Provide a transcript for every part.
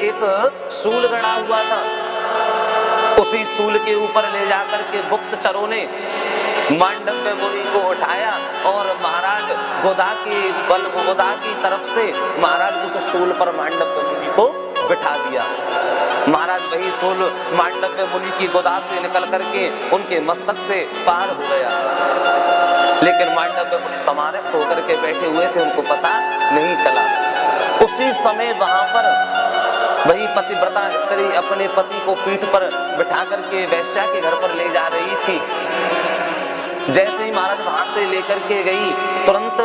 एक सूल गड़ा हुआ था। उसी सूल के ऊपर ले जाकर के गुप्तचरों ने मांडव्य मुनि को उठाया और महाराज गोदा की तरफ से महाराज उस सूल पर मांडव्य मुनि को बिठा दिया। महाराज वही सूल मांडव्य मुनि की गोदा से निकल करके उनके मस्तक से पार हो गया, लेकिन मांडव्य मुनि समाधिस्थ होकर के बैठे हुए थे, उनको पता नहीं चला। उसी समय वहां पर वही पतिव्रता स्त्री अपने पति को पीठ पर बिठा करके वैश्या के घर पर ले जा रही थी। जैसे ही महाराज वहां से लेकर के गई, तुरंत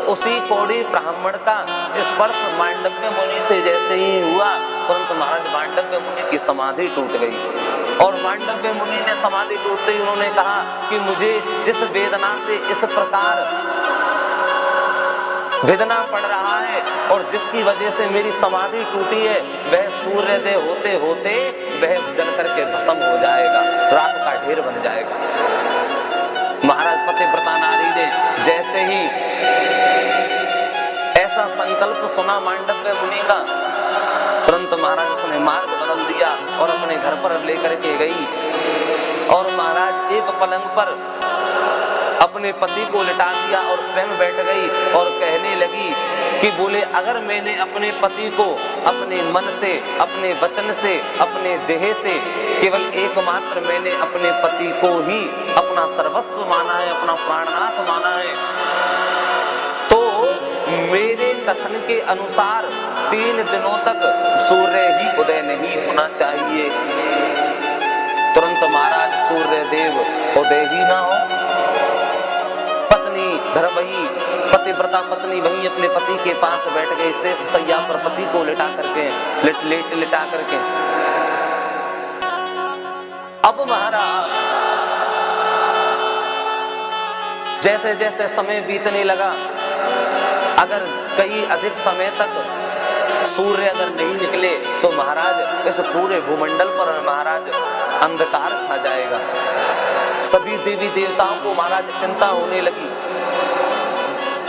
उसी कौड़ी ब्राह्मण का स्पर्श मांडव्य मुनि से जैसे ही हुआ, तुरंत महाराज मांडव्य मुनि की समाधि टूट गई। और मांडव्य मुनि ने समाधि टूटते ही उन्होंने कहा कि मुझे जिस वेदना से इस प्रकार वेदना पड़ रहा है और जिसकी वजह से मेरी समाधि टूटी है, वह सूर्योदय होते होते वह जल करके भस्म हो जाएगा, राख का ढेर बन जाएगा। महाराज पतिव्रता नारी ने जैसे ही ऐसा संकल्प सुना मांडव्य मुनि का, तुरंत महाराज उसने मार्ग बदल दिया और अपने घर पर लेकर के गई। और महाराज एक पलंग पर अपने पति को लिटा दिया और स्वयं बैठ गई और कहने लगी कि बोले, अगर मैंने अपने पति को अपने मन से, अपने वचन से, अपने देह से, केवल एकमात्र मैंने अपने पति को ही अपना सर्वस्व माना है, अपना प्राणनाथ माना है, तो मेरे कथन के अनुसार 3 दिनों तक सूर्य ही उदय नहीं होना चाहिए। तुरंत महाराज सूर्य देव उदय ही ना हो। वही पतिव्रता पत्नी वही अपने पति के पास बैठ गई, शेष सैया पर पति को लिटा करके। अब महाराज जैसे जैसे समय बीतने लगा, अगर कई अधिक समय तक सूर्य अगर नहीं निकले तो महाराज इस पूरे भूमंडल पर महाराज अंधकार छा जाएगा। सभी देवी देवताओं को महाराज चिंता होने लगी।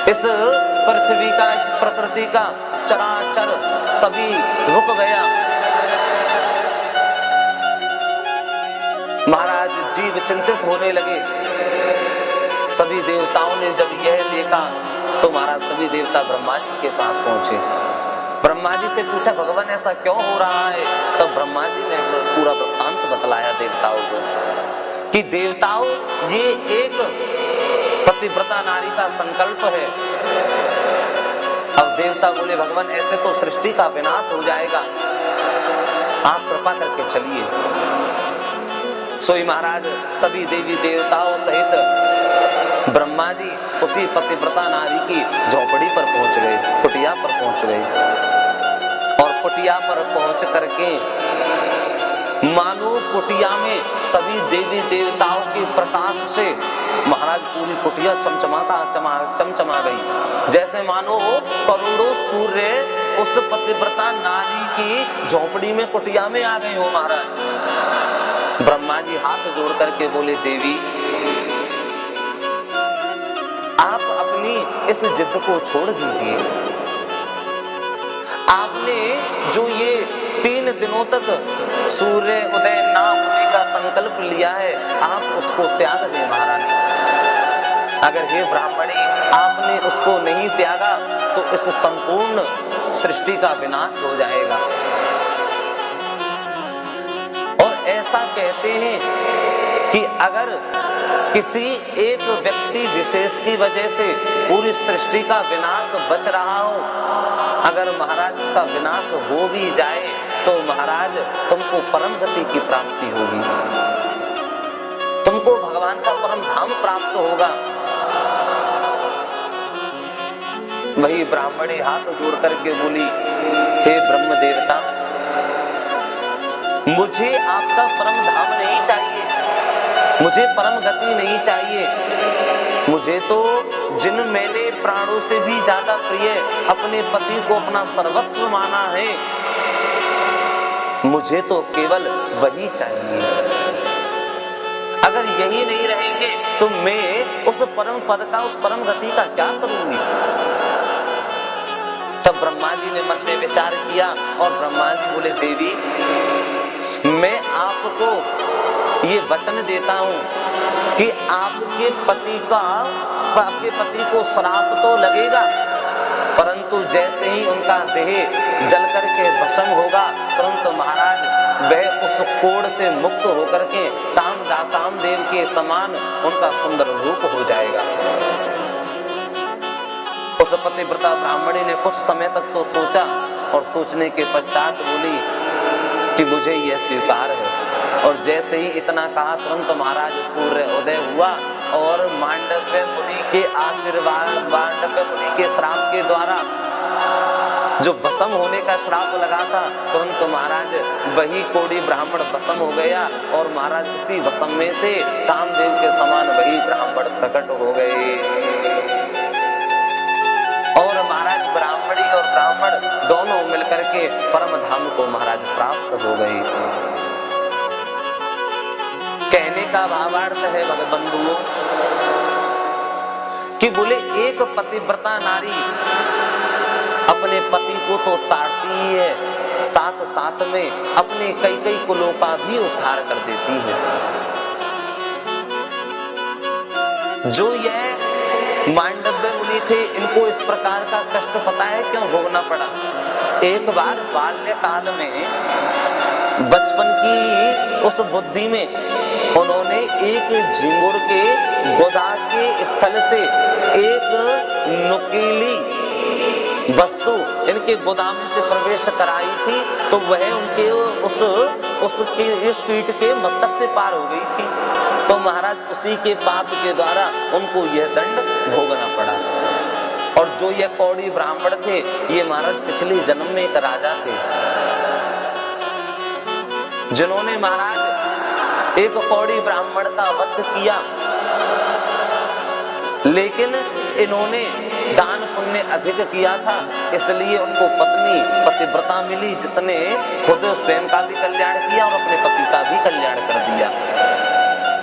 इस पृथ्वी का, इस प्रकृति का चराचर सभी रुक गया। महाराज जीव चिंतित होने लगे। सभी देवताओं ने जब यह देखा तो महाराज सभी देवता ब्रह्मा जी के पास पहुंचे। ब्रह्मा जी से पूछा, भगवान ऐसा क्यों हो रहा है? तब ब्रह्मा जी ने पूरा वृत्तांत बतलाया देवताओं को कि देवताओं, ये एक पतिव्रता नारी का संकल्प है। अब देवता बोले, भगवान ऐसे तो सृष्टि का विनाश हो जाएगा, आप कृपा करके चलिए। सोई महाराज सभी देवी देवताओं सहित ब्रह्मा जी उसी पतिव्रता नारी की झोपड़ी पर पहुंच गए, कुटिया पर पहुंच गए। और कुटिया पर पहुंच करके मानो कुटिया में सभी देवी देवताओं के प्रकाश से महाराज पूरी कुटिया चमचमा गई। जैसे मानो करोड़ों सूर्य उस पतिव्रता नारी की झोपड़ी में, कुटिया में आ गए हो महाराज। ब्रह्मा जी हाथ जोड़ करके बोले, देवी आप अपनी इस जिद को छोड़ दीजिए। आपने जो ये 3 दिनों तक सूर्य उदय ना होने का संकल्प लिया है, आप उसको त्याग दें महारानी। अगर हे ब्राह्मणी आपने उसको नहीं त्यागा तो इस संपूर्ण सृष्टि का विनाश हो जाएगा। और ऐसा कहते हैं कि अगर किसी एक व्यक्ति विशेष की वजह से पूरी सृष्टि का विनाश बच रहा हो, अगर महाराज उसका विनाश हो भी जाए तो महाराज तुमको परम गति की प्राप्ति होगी, तुमको भगवान का परम धाम प्राप्त होगा। वही ब्राह्मणी हाथ जोड़ करके बोली, हे ब्रह्म देवता, मुझे आपका परम धाम नहीं चाहिए, मुझे परम गति नहीं चाहिए। मुझे तो जिन मैंने प्राणों से भी ज्यादा प्रिय अपने पति को अपना सर्वस्व माना है, मुझे तो केवल वही चाहिए। अगर यही नहीं रहेंगे तो मैं उस परम पद का, उस परम गति का क्या करूंगी? तब ब्रह्मा जी ने मन में विचार किया और ब्रह्मा जी बोले, देवी मैं आपको ये वचन देता हूं कि आपके पति को श्राप तो लगेगा, परंतु जैसे ही उनका देह जल करके भस्म होगा, तुरंत महाराज वह उस कोड़ से मुक्त होकर के कामदेव के समान उनका सुंदर रूप हो जाएगा। उस पतिव्रता ब्राह्मणी ने कुछ समय तक तो सोचा और सोचने के पश्चात बोली कि मुझे यह स्वीकार है। और जैसे ही इतना कहा, तुरंत महाराज सूर्य उदय हुआ और मांडव्य मुनि के आशीर्वाद, मांडव्य मुनि के श्राप के द्वारा जो भस्म होने का श्राप लगा था, तुरंत महाराज वही कोड़ी ब्राह्मण भस्म हो गया और महाराज उसी भस्म में से कामदेव के समान वही ब्राह्मण प्रकट हो गए। और महाराज ब्राह्मणी और ब्राह्मण दोनों मिलकर के परम धाम को महाराज प्राप्त हो गए। कहने का भावार्थ है भगत बंधुओं कि बोले एक पतिव्रता नारी अपने पति को तो ताड़ती ही है, साथ साथ में अपने कई कुलों का भी उद्धार कर देती है। जो यह मांडव्य मुनि थे, इनको इस प्रकार का कष्ट पता है क्यों भोगना पड़ा। एक बार बाल्यकाल में बचपन की उस बुद्धि में उन्होंने एक झिंगुर के गोदा के स्थल से एक नुकीली वस्तु इनके गोदाम से प्रवेश कराई थी, तो वह उनके उस कीट के मस्तक से पार हो गई थी। तो महाराज उसी के पाप के द्वारा उनको यह दंड भोगना पड़ा। और जो ये कौड़ी ब्राह्मण थे, ये महाराज पिछले जन्म में एक राजा थे, जिन्होंने महाराज एक कौड़ी ब्राह्मण का वध किया, लेकिन इन्होंने दान पुण्य अधिक किया था, इसलिए उनको पत्नी पतिव्रता मिली, जिसने खुद स्वयं का भी कल्याण किया और अपने पति का भी कल्याण कर दिया।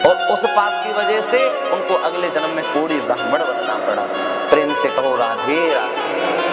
और उस पाप की वजह से उनको अगले जन्म में कोड़ी ब्राह्मण बनना पड़ा। प्रेम से कहो राधे राधे।